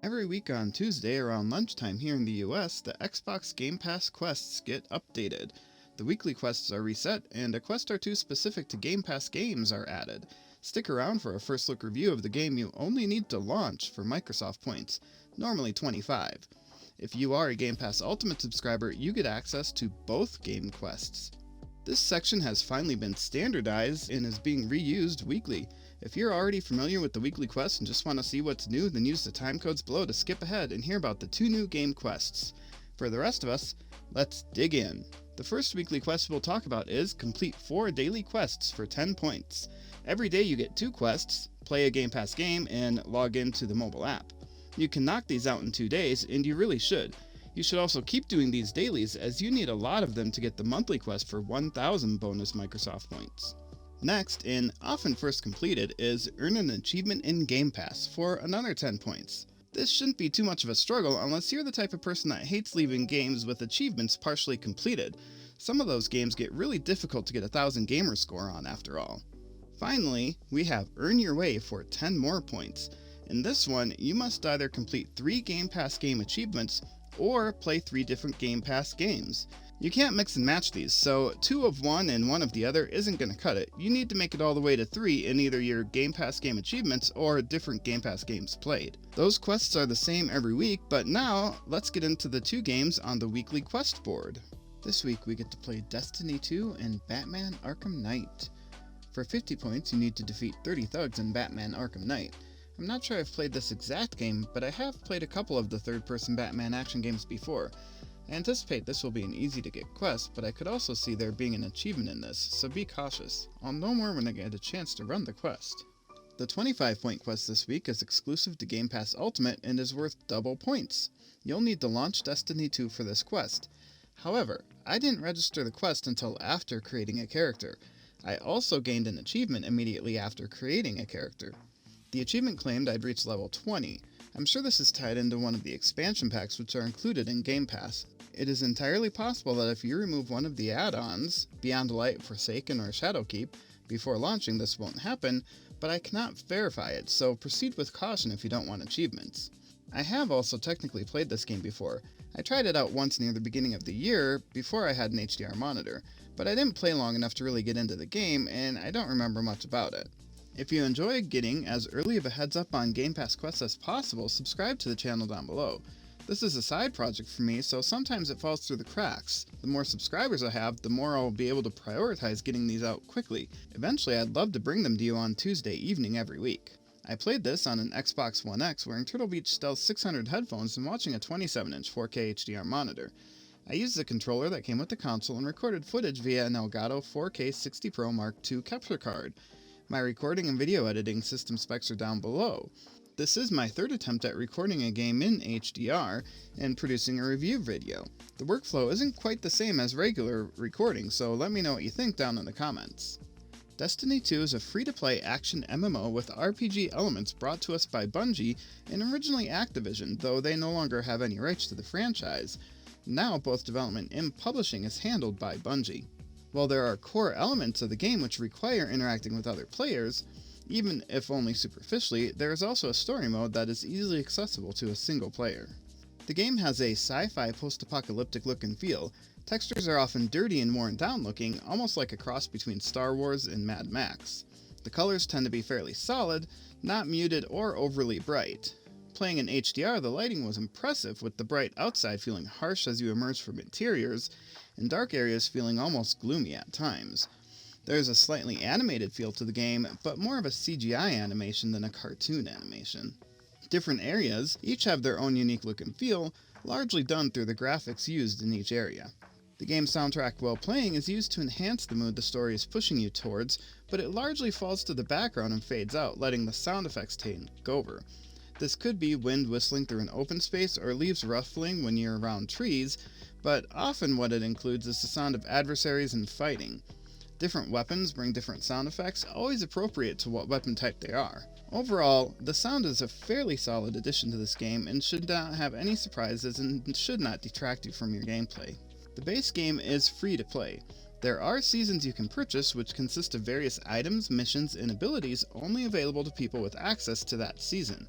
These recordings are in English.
Every week on Tuesday around lunchtime here in the US, the Xbox Game Pass quests get updated. The weekly quests are reset, and a quest or two specific to Game Pass games are added. Stick around for a first look review of the game you only need to launch for Microsoft points, normally 25. If you are a Game Pass Ultimate subscriber, you get access to both game quests. This section has finally been standardized and is being reused weekly. If you're already familiar with the weekly quests and just want to see what's new, then use the timecodes below to skip ahead and hear about the 2 new game quests. For the rest of us, let's dig in. The first weekly quest we'll talk about is complete 4 daily quests for 10 points. Every day you get 2 quests, play a Game Pass game, and log into the mobile app. You can knock these out in 2 days, and you really should. You should also keep doing these dailies, as you need a lot of them to get the monthly quest for 1,000 bonus Microsoft points. Next, and often first completed, is earn an achievement in Game Pass for another 10 points. This shouldn't be too much of a struggle unless you're the type of person that hates leaving games with achievements partially completed. Some of those games get really difficult to get a 1,000 gamer score on after all. Finally, we have Earn Your Way for 10 more points. In this one, you must either complete 3 Game Pass game achievements or play 3 different Game Pass games. You can't mix and match these, so 2 of one and 1 of the other isn't going to cut it. You need to make it all the way to 3 in either your Game Pass game achievements or different Game Pass games played. Those quests are the same every week, but now let's get into the 2 games on the weekly quest board. This week we get to play Destiny 2 and Batman Arkham Knight. For 50 points you need to defeat 30 thugs in Batman Arkham Knight. I'm not sure I've played this exact game, but I have played a couple of the third-person Batman action games before. I anticipate this will be an easy-to-get quest, but I could also see there being an achievement in this, so be cautious. I'll know more when I get a chance to run the quest. The 25-point quest this week is exclusive to Game Pass Ultimate and is worth double points. You'll need to launch Destiny 2 for this quest. However, I didn't register the quest until after creating a character. I also gained an achievement immediately after creating a character. The achievement claimed I'd reached level 20. I'm sure this is tied into one of the expansion packs which are included in Game Pass. It is entirely possible that if you remove one of the add-ons, Beyond Light, Forsaken, or Shadowkeep, before launching this won't happen, but I cannot verify it, so proceed with caution if you don't want achievements. I have also technically played this game before. I tried it out once near the beginning of the year, before I had an HDR monitor, but I didn't play long enough to really get into the game, and I don't remember much about it. If you enjoy getting as early of a heads up on Game Pass quests as possible, subscribe to the channel down below. This is a side project for me, so sometimes it falls through the cracks. The more subscribers I have, the more I'll be able to prioritize getting these out quickly. Eventually, I'd love to bring them to you on Tuesday evening every week. I played this on an Xbox One X wearing Turtle Beach Stealth 600 headphones and watching a 27-inch 4K HDR monitor. I used the controller that came with the console and recorded footage via an Elgato 4K 60 Pro Mark II capture card. My recording and video editing system specs are down below. This is my 3rd attempt at recording a game in HDR and producing a review video. The workflow isn't quite the same as regular recording, so let me know what you think down in the comments. Destiny 2 is a free-to-play action MMO with RPG elements brought to us by Bungie and originally Activision, though they no longer have any rights to the franchise. Now both development and publishing is handled by Bungie. While there are core elements of the game which require interacting with other players, even if only superficially, there is also a story mode that is easily accessible to a single player. The game has a sci-fi post-apocalyptic look and feel. Textures are often dirty and worn down looking, almost like a cross between Star Wars and Mad Max. The colors tend to be fairly solid, not muted or overly bright. Playing in HDR, the lighting was impressive, with the bright outside feeling harsh as you emerge from interiors, and dark areas feeling almost gloomy at times. There is a slightly animated feel to the game, but more of a CGI animation than a cartoon animation. Different areas each have their own unique look and feel, largely done through the graphics used in each area. The game's soundtrack while playing is used to enhance the mood the story is pushing you towards, but it largely falls to the background and fades out, letting the sound effects take over. This could be wind whistling through an open space or leaves ruffling when you're around trees, but often what it includes is the sound of adversaries and fighting. Different weapons bring different sound effects, always appropriate to what weapon type they are. Overall, the sound is a fairly solid addition to this game and should not have any surprises and should not detract you from your gameplay. The base game is free to play. There are seasons you can purchase which consist of various items, missions, and abilities only available to people with access to that season.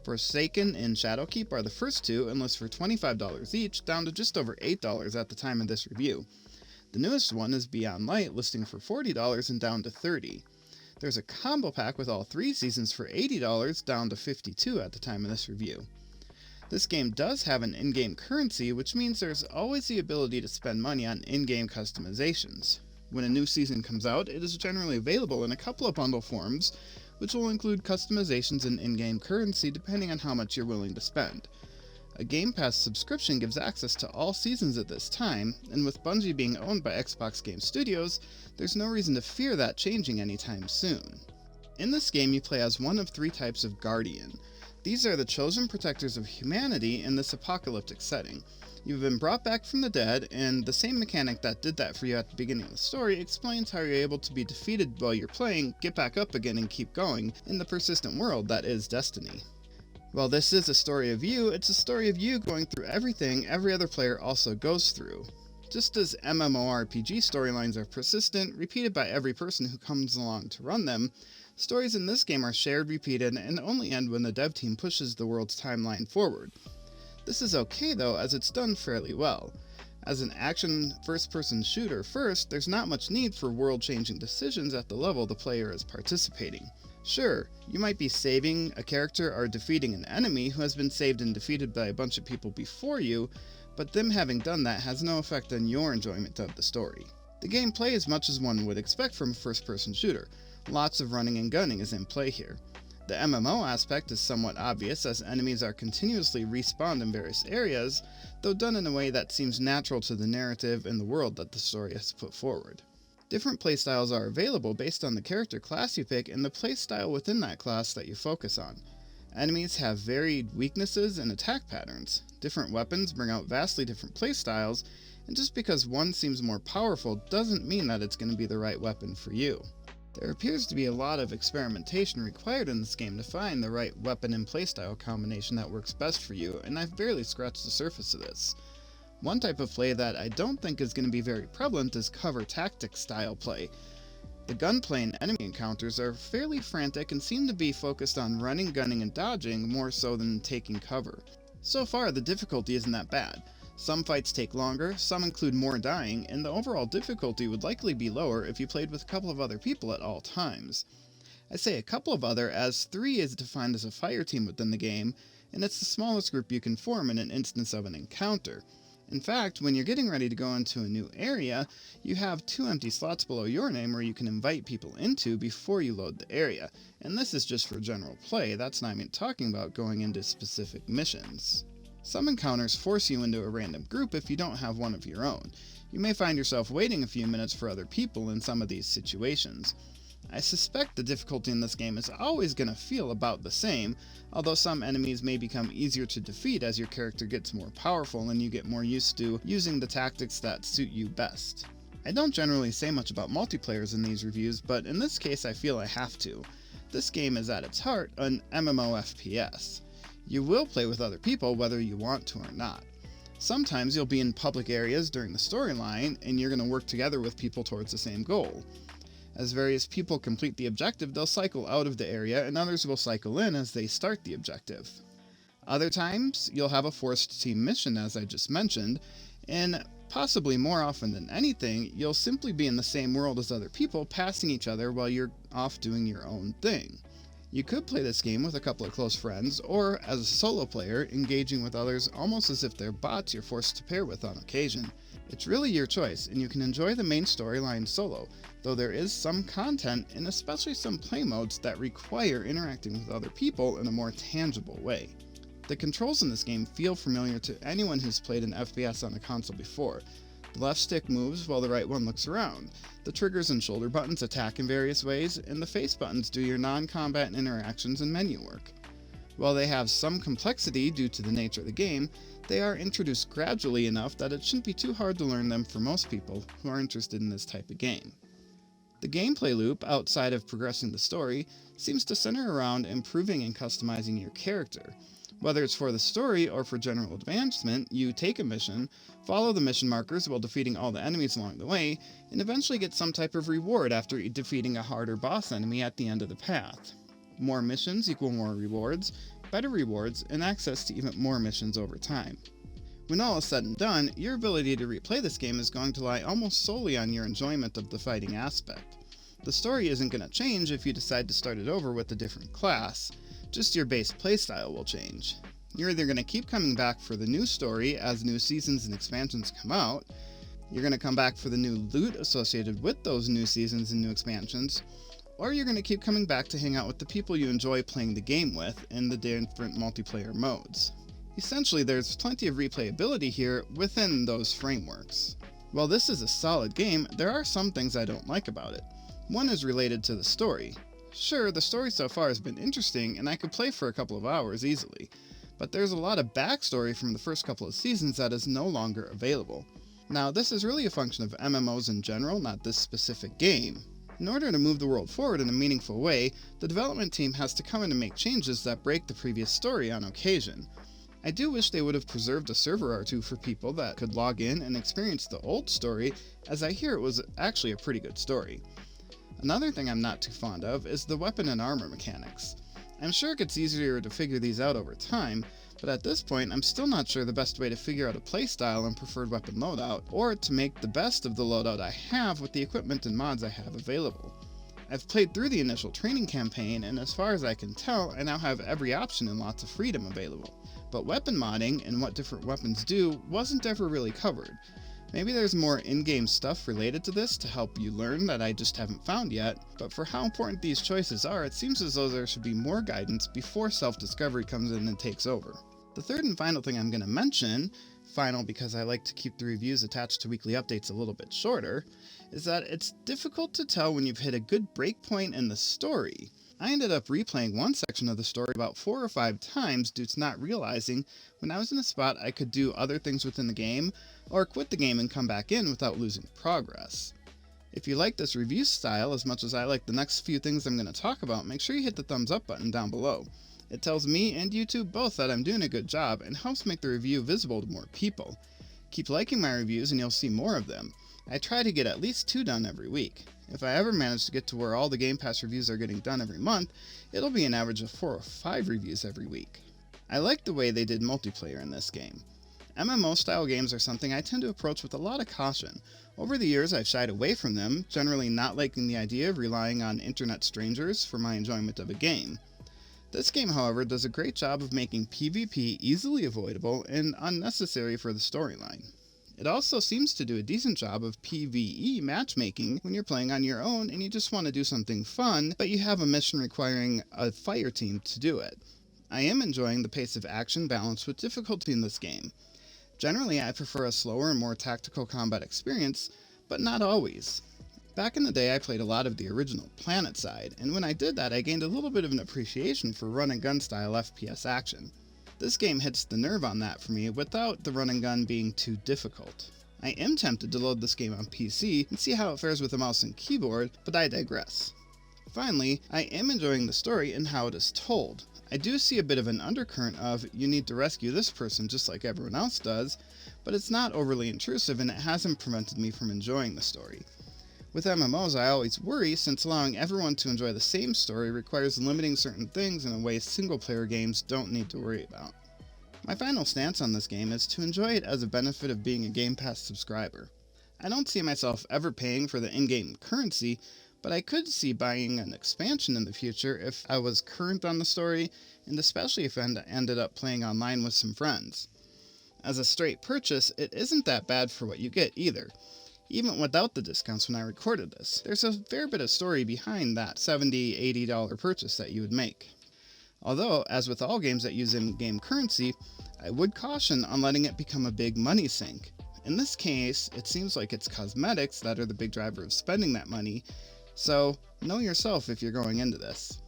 Forsaken and Shadowkeep are the first two and list for $25 each, down to just over $8 at the time of this review. The newest one is Beyond Light, listing for $40 and down to $30. There's a combo pack with all 3 seasons for $80, down to $52 at the time of this review. This game does have an in-game currency, which means there's always the ability to spend money on in-game customizations. When a new season comes out, it is generally available in a couple of bundle forms, which will include customizations and in-game currency depending on how much you're willing to spend. A Game Pass subscription gives access to all seasons at this time, and with Bungie being owned by Xbox Game Studios, there's no reason to fear that changing anytime soon. In this game, you play as one of 3 types of Guardian. These are the chosen protectors of humanity in this apocalyptic setting. You've been brought back from the dead, and the same mechanic that did that for you at the beginning of the story explains how you're able to be defeated while you're playing, get back up again and keep going in the persistent world that is Destiny. While this is a story of you, it's a story of you going through everything every other player also goes through. Just as MMORPG storylines are persistent, repeated by every person who comes along to run them, stories in this game are shared, repeated, and only end when the dev team pushes the world's timeline forward. This is okay though, as it's done fairly well. As an action first-person shooter first, there's not much need for world-changing decisions at the level the player is participating. Sure, you might be saving a character or defeating an enemy who has been saved and defeated by a bunch of people before you, but them having done that has no effect on your enjoyment of the story. The gameplay is much as one would expect from a first-person shooter. Lots of running and gunning is in play here. The MMO aspect is somewhat obvious, as enemies are continuously respawned in various areas, though done in a way that seems natural to the narrative and the world that the story has put forward. Different playstyles are available based on the character class you pick and the playstyle within that class that you focus on. Enemies have varied weaknesses and attack patterns. Different weapons bring out vastly different playstyles, and just because one seems more powerful doesn't mean that it's going to be the right weapon for you. There appears to be a lot of experimentation required in this game to find the right weapon and playstyle combination that works best for you, and I've barely scratched the surface of this. One type of play that I don't think is going to be very prevalent is cover tactics style play. The gunplay and enemy encounters are fairly frantic and seem to be focused on running, gunning, and dodging more so than taking cover. So far, the difficulty isn't that bad. Some fights take longer, some include more dying, and the overall difficulty would likely be lower if you played with a couple of other people at all times. I say a couple of other, as 3 is defined as a fire team within the game, and it's the smallest group you can form in an instance of an encounter. In fact, when you're getting ready to go into a new area, you have 2 empty slots below your name where you can invite people into before you load the area, and this is just for general play. That's not even talking about going into specific missions. Some encounters force you into a random group if you don't have one of your own. You may find yourself waiting a few minutes for other people in some of these situations. I suspect the difficulty in this game is always going to feel about the same, although some enemies may become easier to defeat as your character gets more powerful and you get more used to using the tactics that suit you best. I don't generally say much about multiplayers in these reviews, but in this case I feel I have to. This game is at its heart an MMO FPS. You will play with other people whether you want to or not. Sometimes you'll be in public areas during the storyline, and you're going to work together with people towards the same goal. As various people complete the objective, they'll cycle out of the area, and others will cycle in as they start the objective. Other times, you'll have a forced team mission, as I just mentioned, and possibly more often than anything, you'll simply be in the same world as other people, passing each other while you're off doing your own thing. You could play this game with a couple of close friends, or as a solo player, engaging with others almost as if they're bots you're forced to pair with on occasion. It's really your choice, and you can enjoy the main storyline solo, though there is some content, and especially some play modes, that require interacting with other people in a more tangible way. The controls in this game feel familiar to anyone who's played an FPS on a console before. The left stick moves while the right one looks around. The triggers and shoulder buttons attack in various ways, and the face buttons do your non-combat interactions and menu work. While they have some complexity due to the nature of the game, they are introduced gradually enough that it shouldn't be too hard to learn them for most people who are interested in this type of game. The gameplay loop, outside of progressing the story, seems to center around improving and customizing your character. Whether it's for the story or for general advancement, you take a mission, follow the mission markers while defeating all the enemies along the way, and eventually get some type of reward after defeating a harder boss enemy at the end of the path. More missions equal more rewards, better rewards, and access to even more missions over time. When all is said and done, your ability to replay this game is going to lie almost solely on your enjoyment of the fighting aspect. The story isn't going to change if you decide to start it over with a different class, just your base playstyle will change. You're either going to keep coming back for the new story as new seasons and expansions come out, you're going to come back for the new loot associated with those new seasons and new expansions, or you're going to keep coming back to hang out with the people you enjoy playing the game with in the different multiplayer modes. Essentially, there's plenty of replayability here within those frameworks. While this is a solid game, there are some things I don't like about it. One is related to the story. Sure, the story so far has been interesting and I could play for a couple of hours easily, but there's a lot of backstory from the first couple of seasons that is no longer available. Now, this is really a function of MMOs in general, not this specific game. In order to move the world forward in a meaningful way, the development team has to come in and make changes that break the previous story on occasion. I do wish they would have preserved a server or two for people that could log in and experience the old story, as I hear it was actually a pretty good story. Another thing I'm not too fond of is the weapon and armor mechanics. I'm sure it gets easier to figure these out over time, but at this point I'm still not sure the best way to figure out a playstyle and preferred weapon loadout, or to make the best of the loadout I have with the equipment and mods I have available. I've played through the initial training campaign, and as far as I can tell, I now have every option and lots of freedom available. But weapon modding and what different weapons do wasn't ever really covered. Maybe there's more in-game stuff related to this to help you learn that I just haven't found yet, but for how important these choices are, it seems as though there should be more guidance before self-discovery comes in and takes over. The third and final thing I'm going to mention, final because I like to keep the reviews attached to weekly updates a little bit shorter, is that it's difficult to tell when you've hit a good breakpoint in the story. I ended up replaying one section of the story about 4 or 5 times due to not realizing when I was in a spot I could do other things within the game, or quit the game and come back in without losing progress. If you like this review style as much as I like the next few things I'm going to talk about, make sure you hit the thumbs up button down below. It tells me and YouTube both that I'm doing a good job and helps make the review visible to more people. Keep liking my reviews and you'll see more of them. I try to get at least 2 done every week. If I ever manage to get to where all the Game Pass reviews are getting done every month, it'll be an average of 4 or 5 reviews every week. I like the way they did multiplayer in this game. MMO style games are something I tend to approach with a lot of caution. Over the years I've shied away from them, generally not liking the idea of relying on internet strangers for my enjoyment of a game. This game, however, does a great job of making PvP easily avoidable and unnecessary for the storyline. It also seems to do a decent job of PvE matchmaking when you're playing on your own and you just want to do something fun, but you have a mission requiring a fire team to do it. I am enjoying the pace of action balanced with difficulty in this game. Generally, I prefer a slower and more tactical combat experience, but not always. Back in the day, I played a lot of the original Planet side, and when I did that, I gained a little bit of an appreciation for run and gun style FPS action. This game hits the nerve on that for me without the run and gun being too difficult. I am tempted to load this game on PC and see how it fares with a mouse and keyboard, but I digress. Finally, I am enjoying the story and how it is told. I do see a bit of an undercurrent of, you need to rescue this person just like everyone else does, but it's not overly intrusive and it hasn't prevented me from enjoying the story. With MMOs, I always worry since allowing everyone to enjoy the same story requires limiting certain things in a way single-player games don't need to worry about. My final stance on this game is to enjoy it as a benefit of being a Game Pass subscriber. I don't see myself ever paying for the in-game currency, but I could see buying an expansion in the future if I was current on the story, and especially if I ended up playing online with some friends. As a straight purchase, it isn't that bad for what you get either. Even without the discounts when I recorded this, there's a fair bit of story behind that $70, $80 purchase that you would make. Although, as with all games that use in-game currency, I would caution on letting it become a big money sink. In this case, it seems like it's cosmetics that are the big driver of spending that money, so know yourself if you're going into this.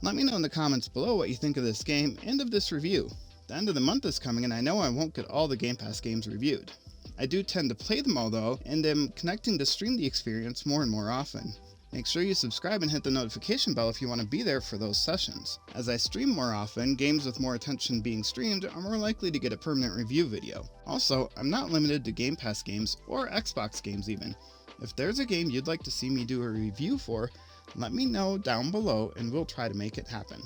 Let me know in the comments below what you think of this game and of this review. The end of the month is coming and I know I won't get all the Game Pass games reviewed. I do tend to play them all though, and am connecting to stream the experience more and more often. Make sure you subscribe and hit the notification bell if you want to be there for those sessions. As I stream more often, games with more attention being streamed are more likely to get a permanent review video. Also, I'm not limited to Game Pass games or Xbox games even. If there's a game you'd like to see me do a review for, let me know down below and we'll try to make it happen.